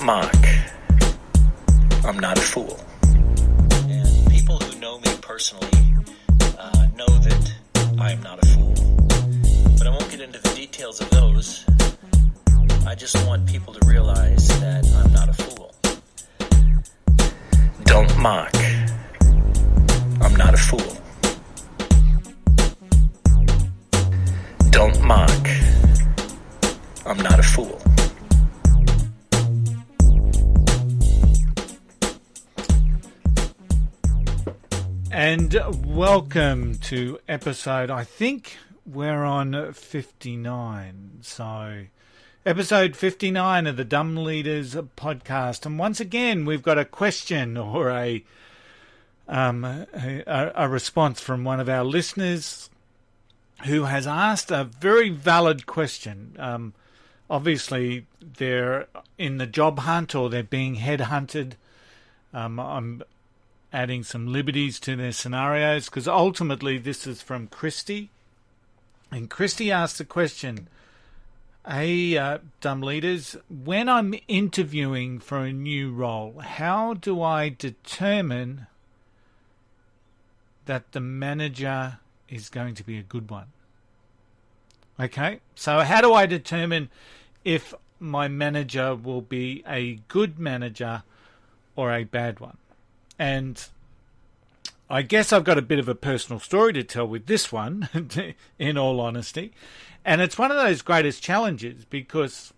mock. I'm not a fool. And people who know me personally know that I am not a fool. But I won't get into the details of those. I just want people to realize that I'm not a fool. Don't mock. I'm not a fool. Don't mock. I'm not a fool. And welcome to episode, I think we're on 59. So, episode 59 of the Dumb Leaders podcast. And once again, we've got a question or a response from one of our listeners who has asked a very valid question. Obviously, they're in the job hunt or they're being headhunted. I'm adding some liberties to their scenarios because ultimately this is from Cristy. And Cristy asked the question, hey, dumb leaders, when I'm interviewing for a new role, how do I determine that the manager is going to be a good one? Okay, so how do I determine if my manager will be a good manager or a bad one? And I guess I've got a bit of a personal story to tell with this one, in all honesty. And it's one of those greatest challenges because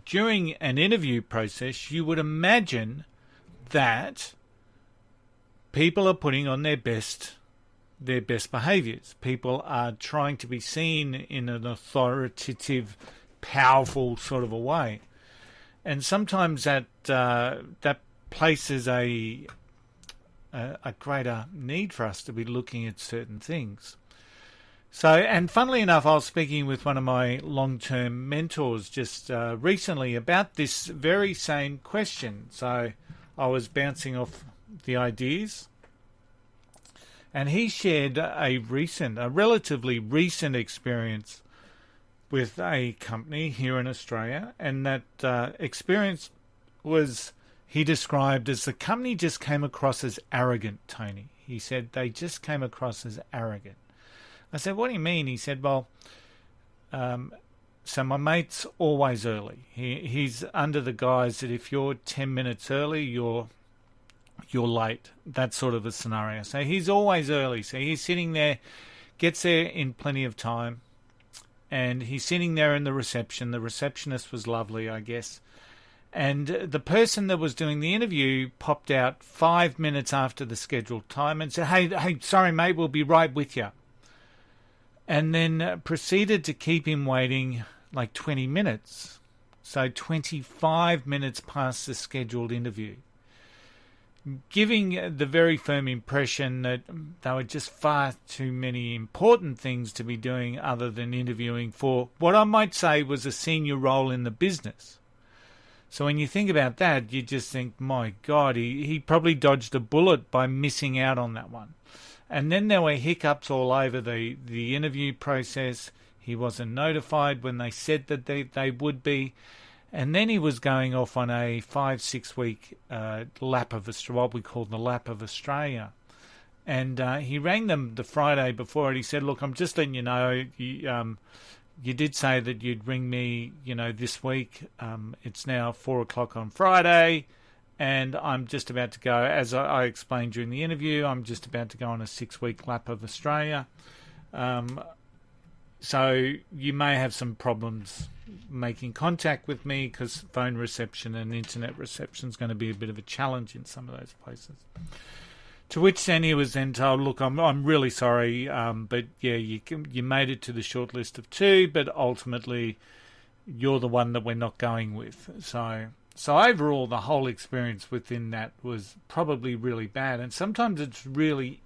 during an interview process, you would imagine that people are putting on their best behaviours. People are trying to be seen in an authoritative, powerful sort of a way. And sometimes that places a greater need for us to be looking at certain things. So, and funnily enough, I was speaking with one of my long-term mentors just recently about this very same question. So I was bouncing off the ideas, and he shared a relatively recent experience with a company here in Australia, and that experience was, he described as, the company just came across as arrogant, Tony. He said they just came across as arrogant. I said, what do you mean? He said, well, so my mate's always early. He's under the guise that if you're 10 minutes early, you're late. That sort of a scenario. So he's always early. So he's sitting there, gets there in plenty of time, and he's sitting there in the reception. The receptionist was lovely, I guess. And the person that was doing the interview popped out 5 minutes after the scheduled time and said, hey, sorry, mate, we'll be right with you. And then proceeded to keep him waiting like 20 minutes. So 25 minutes past the scheduled interview, giving the very firm impression that there were just far too many important things to be doing other than interviewing for what I might say was a senior role in the business. So when you think about that, you just think, my God, he probably dodged a bullet by missing out on that one. And then there were hiccups all over the interview process. He wasn't notified when they said that they would be. And then he was going off on a 5-6 week lap of Australia, what we call the lap of Australia. And he rang them the Friday before and he said, look, I'm just letting you know, you did say that you'd ring me, this week. It's now 4 o'clock on Friday, and I'm just about to go, as I explained during the interview, I'm just about to go on a 6-week lap of Australia. So you may have some problems making contact with me because phone reception and internet reception is going to be a bit of a challenge in some of those places. To which then he was then told, look, I'm really sorry, but yeah, you made it to the short list of 2, but ultimately you're the one that we're not going with. So overall, the whole experience within that was probably really bad. And sometimes it's really,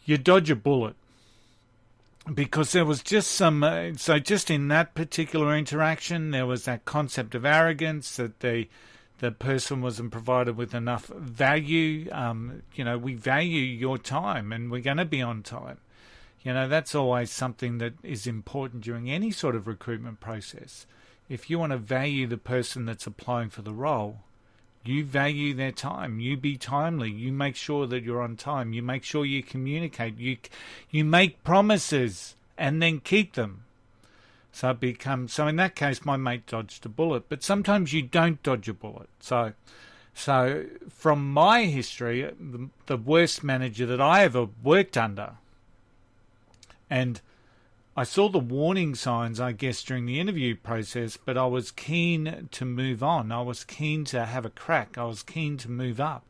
you dodge a bullet. Because there was just some, so just in that particular interaction, there was that concept of arrogance, that the person wasn't provided with enough value. We value your time and we're going to be on time. That's always something that is important during any sort of recruitment process. if you want to value the person that's applying for the role, you value their time. You be timely. You make sure that you're on time. You make sure you communicate. You make promises and then keep them. So in that case, my mate dodged a bullet. But sometimes you don't dodge a bullet. So from my history, the worst manager that I ever worked under, and I saw the warning signs, I guess, during the interview process, but I was keen to move on. I was keen to have a crack. I was keen to move up.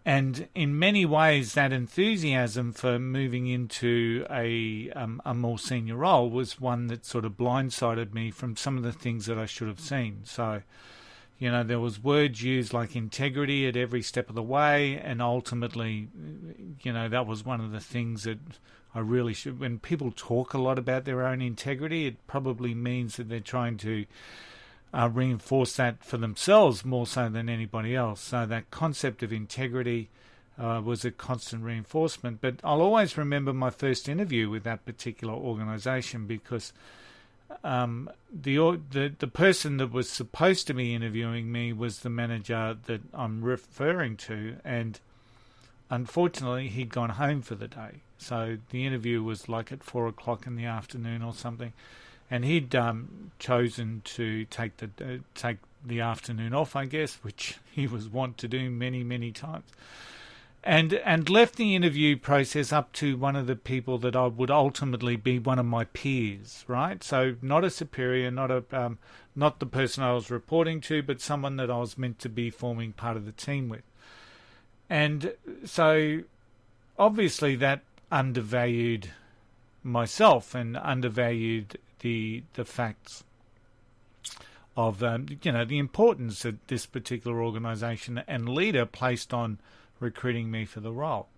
And in many ways, that enthusiasm for moving into a more senior role was one that sort of blindsided me from some of the things that I should have seen. So, there was words used like integrity at every step of the way, and ultimately, that was one of the things that I really should. When people talk a lot about their own integrity, it probably means that they're trying to reinforce that for themselves more so than anybody else. So that concept of integrity was a constant reinforcement. But I'll always remember my first interview with that particular organisation, because the person that was supposed to be interviewing me was the manager that I'm referring to, and unfortunately he'd gone home for the day. So the interview was like at 4:00 in the afternoon or something, and he'd chosen to take the afternoon off, I guess, which he was wont to do many, many times, and left the interview process up to one of the people that I would ultimately be one of my peers, right? So not a superior, not the person I was reporting to, but someone that I was meant to be forming part of the team with. And so obviously that undervalued myself and undervalued the facts of the importance that this particular organisation and leader placed on recruiting me for the role.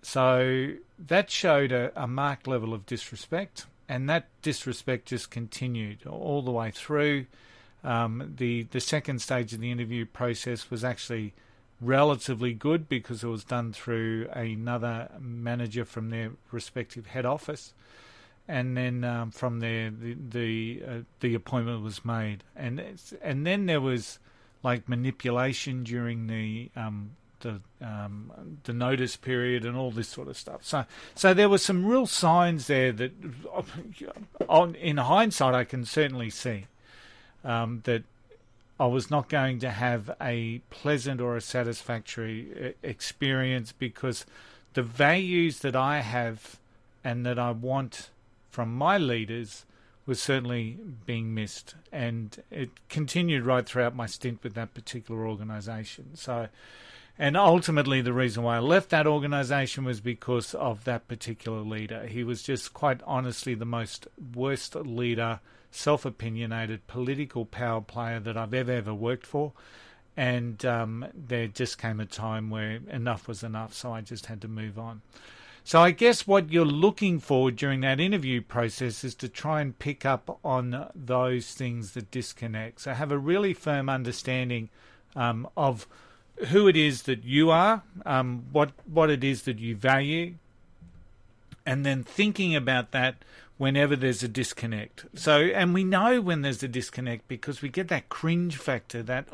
So that showed a marked level of disrespect, and that disrespect just continued all the way through. The second stage of the interview process was actually relatively good because it was done through another manager from their respective head office, and then from there the appointment was made, and then there was like manipulation during the notice period and all this sort of stuff. So there were some real signs there that, in hindsight, I can certainly see that I was not going to have a pleasant or a satisfactory experience, because the values that I have and that I want from my leaders was certainly being missed, and it continued right throughout my stint with that particular organisation. So, and ultimately the reason why I left that organisation was because of that particular leader. He was just quite honestly the worst leader, self-opinionated, political power player that I've ever worked for. And there just came a time where enough was enough, so I just had to move on. So I guess what you're looking for during that interview process is to try and pick up on those things that disconnect. So have a really firm understanding of who it is that you are, what it is that you value, and then thinking about that whenever there's a disconnect. So, and we know when there's a disconnect because we get that cringe factor, that,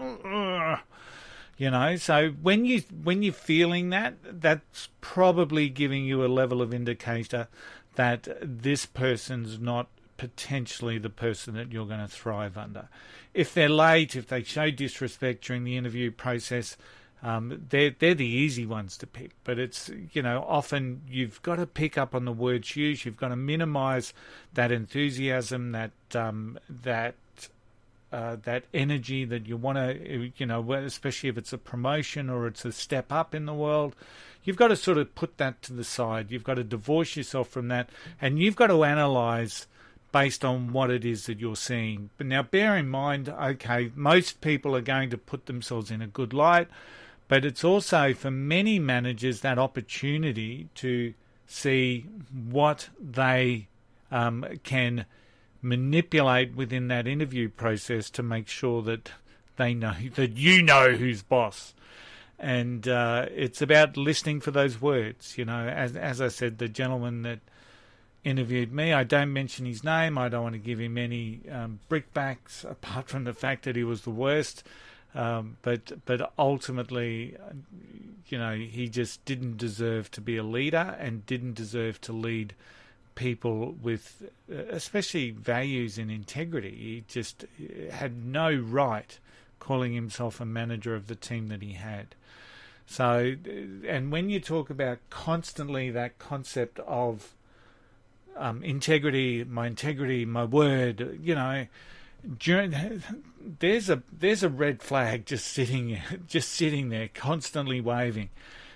so when you're feeling that, that's probably giving you a level of indicator that this person's not potentially the person that you're going to thrive under. If they're late, if they show disrespect during the interview process, they're the easy ones to pick. But it's, often you've got to pick up on the words used. You've got to minimise that enthusiasm, that energy that you want to, especially if it's a promotion or it's a step up in the world. You've got to sort of put that to the side. You've got to divorce yourself from that, and you've got to analyse based on what it is that you're seeing. But now bear in mind, okay, most people are going to put themselves in a good light, but it's also for many managers that opportunity to see what they can manipulate within that interview process to make sure that they know that who's boss. And it's about listening for those words. As I said, the gentleman that interviewed me. I don't mention his name. I don't want to give him any brickbacks, apart from the fact that he was the worst. But ultimately, he just didn't deserve to be a leader and didn't deserve to lead people with, especially values and integrity. He just had no right calling himself a manager of the team that he had. So, and when you talk about constantly that concept of integrity, my word, there's a red flag just sitting there, constantly waving.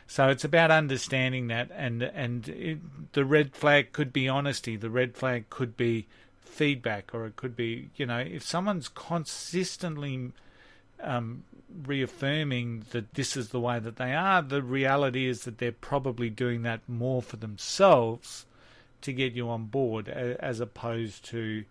So it's about understanding that, the red flag could be honesty, the red flag could be feedback, or it could be, if someone's consistently reaffirming that this is the way that they are, the reality is that they're probably doing that more for themselves to get you on board, as opposed to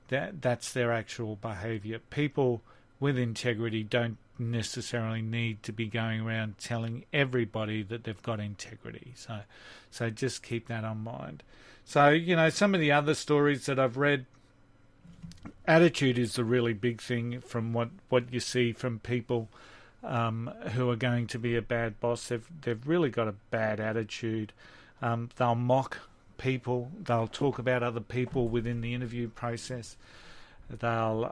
that's their actual behaviour. People with integrity don't necessarily need to be going around telling everybody that they've got integrity. So just keep that in mind. So, some of the other stories that I've read, attitude is the really big thing from what you see from people who are going to be a bad boss. They've really got a bad attitude. They'll mock people. They'll talk about other people within the interview process. They'll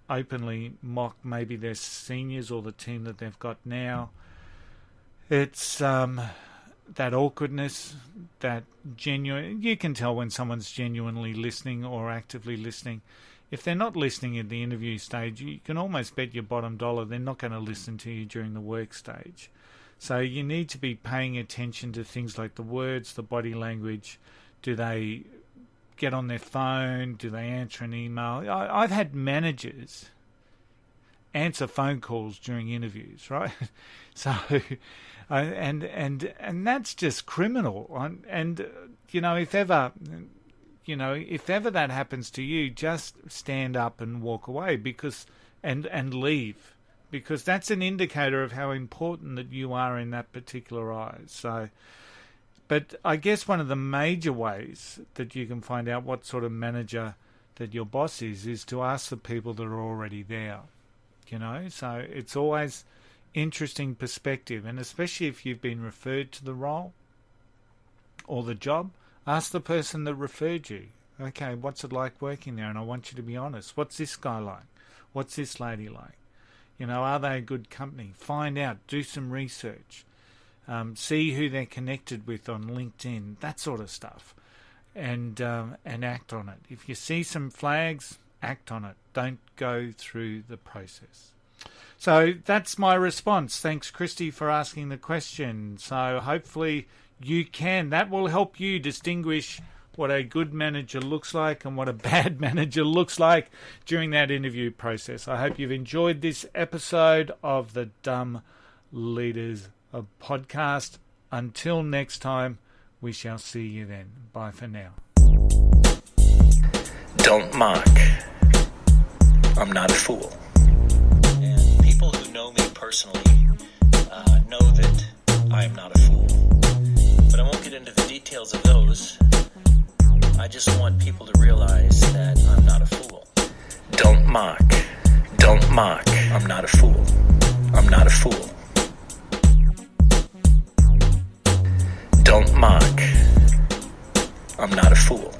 openly mock maybe their seniors or the team that they've got now. It's that awkwardness, that genuine. You can tell when someone's genuinely listening or actively listening. If they're not listening at the interview stage, you can almost bet your bottom dollar they're not going to listen to you during the work stage. So you need to be paying attention to things like the words, the body language. Do they get on their phone? Do they answer an email? I've had managers answer phone calls during interviews, right? So, and that's just criminal. And if ever that happens to you, just stand up and walk away, and leave. Because that's an indicator of how important that you are in that particular eyes. So, but I guess one of the major ways that you can find out what sort of manager that your boss is to ask the people that are already there. So it's always interesting perspective, and especially if you've been referred to the role or the job, ask the person that referred you. Okay, what's it like working there? And I want you to be honest. What's this guy like? What's this lady like? Are they a good company? Find out. Do some research. See who they're connected with on LinkedIn. That sort of stuff. And act on it. If you see some flags, act on it. Don't go through the process. So that's my response. Thanks, Cristy, for asking the question. So hopefully that will help you distinguish what a good manager looks like and what a bad manager looks like during that interview process. I hope you've enjoyed this episode of the Dumb Leaders podcast. Until next time, we shall see you then. Bye for now. Don't mock. I'm not a fool. And people who know me personally know that I am not a fool. But I won't get into the details of those. I just want people to realize that I'm not a fool. Don't mock. Don't mock. I'm not a fool. I'm not a fool. Don't mock. I'm not a fool.